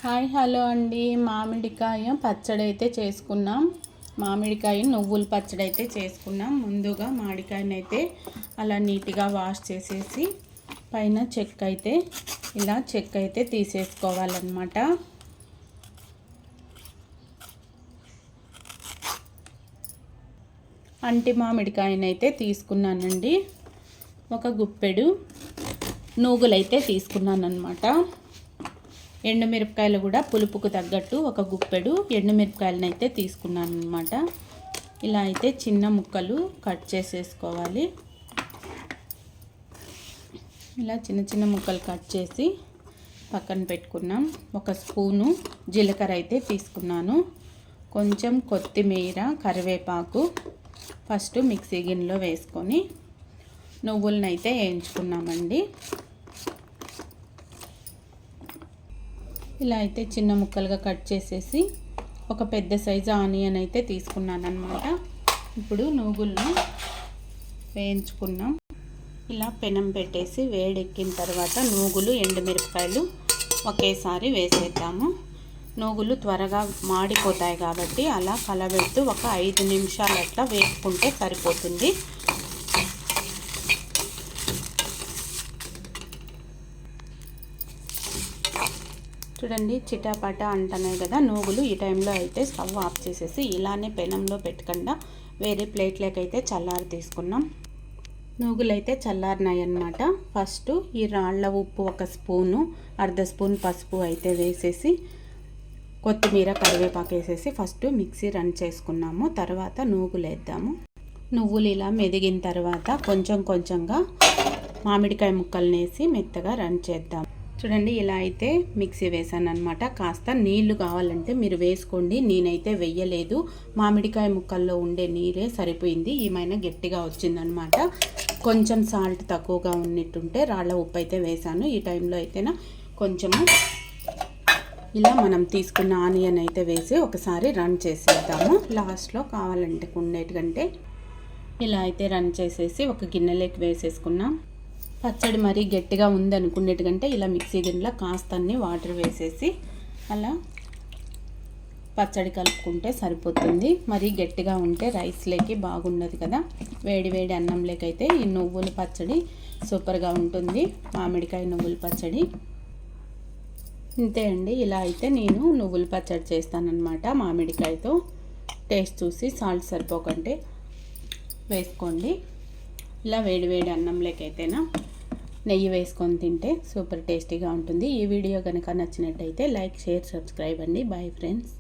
Hi hello అండి. మామిడికాయ పచ్చడి అయితే చేసుకున్నాం. మామిడికాయ నువ్వుల పచ్చడి అయితే చేసుకున్నాం. ముందుగా మామిడికాయని అయితే అలా నీట్గా వాష్ చేసేసి పైన చెక్క అయితే తీసేసుకోవాలన్నమాట. అంటి మామిడికాయని అయితే తీసుకున్నానండి. ఒక గుప్పెడు నూగులైతే తీసుకున్నాను అన్నమాట. ఎండుమిరపకాయలు కూడా పులుపుకు తగ్గట్టు ఒక గుప్పెడు ఎండుమిరపకాయలను అయితే తీసుకున్నాను అనమాట. ఇలా అయితే చిన్న ముక్కలు కట్ చేసేసుకోవాలి. ఇలా చిన్న చిన్న ముక్కలు కట్ చేసి పక్కన పెట్టుకున్నాం. ఒక స్పూను జీలకర్ర అయితే తీసుకున్నాను. కొంచెం కొత్తిమీర, కరివేపాకు ఫస్ట్ మిక్సీ గిన్నెలో వేసుకొని నువ్వులను అయితే వేయించుకున్నామండి. ఇలా అయితే చిన్న ముక్కలుగా కట్ చేసేసి ఒక పెద్ద సైజు ఆనియన్ అయితే తీసుకున్నాను అన్నమాట. ఇప్పుడు నువ్వులను వేయించుకున్నాం. ఇలా పెనం పెట్టేసి వేడెక్కిన తర్వాత నూగులు, ఎండుమిరపకాయలు ఒకేసారి వేసేద్దాము. నూగులు త్వరగా మాడిపోతాయి కాబట్టి అలా కలబెడుతూ ఒక 5 నిమిషాలు అట్లా వేసుకుంటే సరిపోతుంది. చూడండి, చిటాపట అంటున్నాయి కదా నూగులు. ఈ టైంలో అయితే స్టవ్ ఆఫ్ చేసేసి ఇలానే పెనంలో పెట్టకుండా వేరే ప్లేట్లోకి అయితే చల్లారి తీసుకున్నాం. నూగులు అయితే చల్లారినాయి అన్నమాట. ఫస్ట్ ఈ రాళ్ళ ఉప్పు ఒక స్పూను, అర్ధ స్పూన్ పసుపు అయితే వేసేసి కొత్తిమీర, కరివేపాకు వేసేసి ఫస్ట్ మిక్సీ రన్ చేసుకున్నాము. తర్వాత నూగులు వేద్దాము. నువ్వులు ఇలా మెదిగిన తర్వాత కొంచెం కొంచెంగా మామిడికాయ ముక్కల్ని వేసి మెత్తగా రన్ చేద్దాం. చూడండి, ఇలా అయితే మిక్సీ వేసాను అనమాట. కాస్త నీళ్లు కావాలంటే మీరు వేసుకోండి. నేనైతే వెయ్యలేదు. మామిడికాయ ముక్కల్లో ఉండే నీరే సరిపోయింది. ఏమైనా గట్టిగా వచ్చిందనమాట. కొంచెం సాల్ట్ తక్కువగా ఉన్నట్టుంటే రాళ్ళ ఉప్పు అయితే వేసాను. ఈ టైంలో అయితేనా కొంచెము ఇలా మనం తీసుకున్న ఆనియన్ అయితే వేసి ఒకసారి రన్ చేసేద్దాము. లాస్ట్లో కావాలంటే ఉండేటికంటే ఇలా అయితే రన్ చేసేసి ఒక గిన్నెలోకి వేసేసుకున్నాం. పచ్చడి మరీ గట్టిగా ఉందనుకునేటికంటే ఇలా మిక్సీ గిన్నెలో కాస్త అన్ని వాటర్ వేసేసి అలా పచ్చడి కలుపుకుంటే సరిపోతుంది. మరీ గట్టిగా ఉంటే రైస్లోకి బాగుండదు కదా. వేడి వేడి అన్నంలోకి అయితే ఈ నువ్వుల పచ్చడి సూపర్గా ఉంటుంది. మామిడికాయ నువ్వుల పచ్చడి ఇంతే అండి. ఇలా అయితే నేను నువ్వుల పచ్చడి చేస్తానన్నమాట. మామిడికాయతో టేస్ట్ చూసి సాల్ట్ సరిపోకంటే వేసుకోండి. ఇలా వేడి వేడి అన్నంలోకి అయితేనా నెయ్యి వేసుకొని తింటే సూపర్ టేస్టీగా ఉంటుంది. ఈ వీడియో కనుక నచ్చినట్టయితే లైక్, షేర్, సబ్స్క్రైబ్ అండి. Bye friends.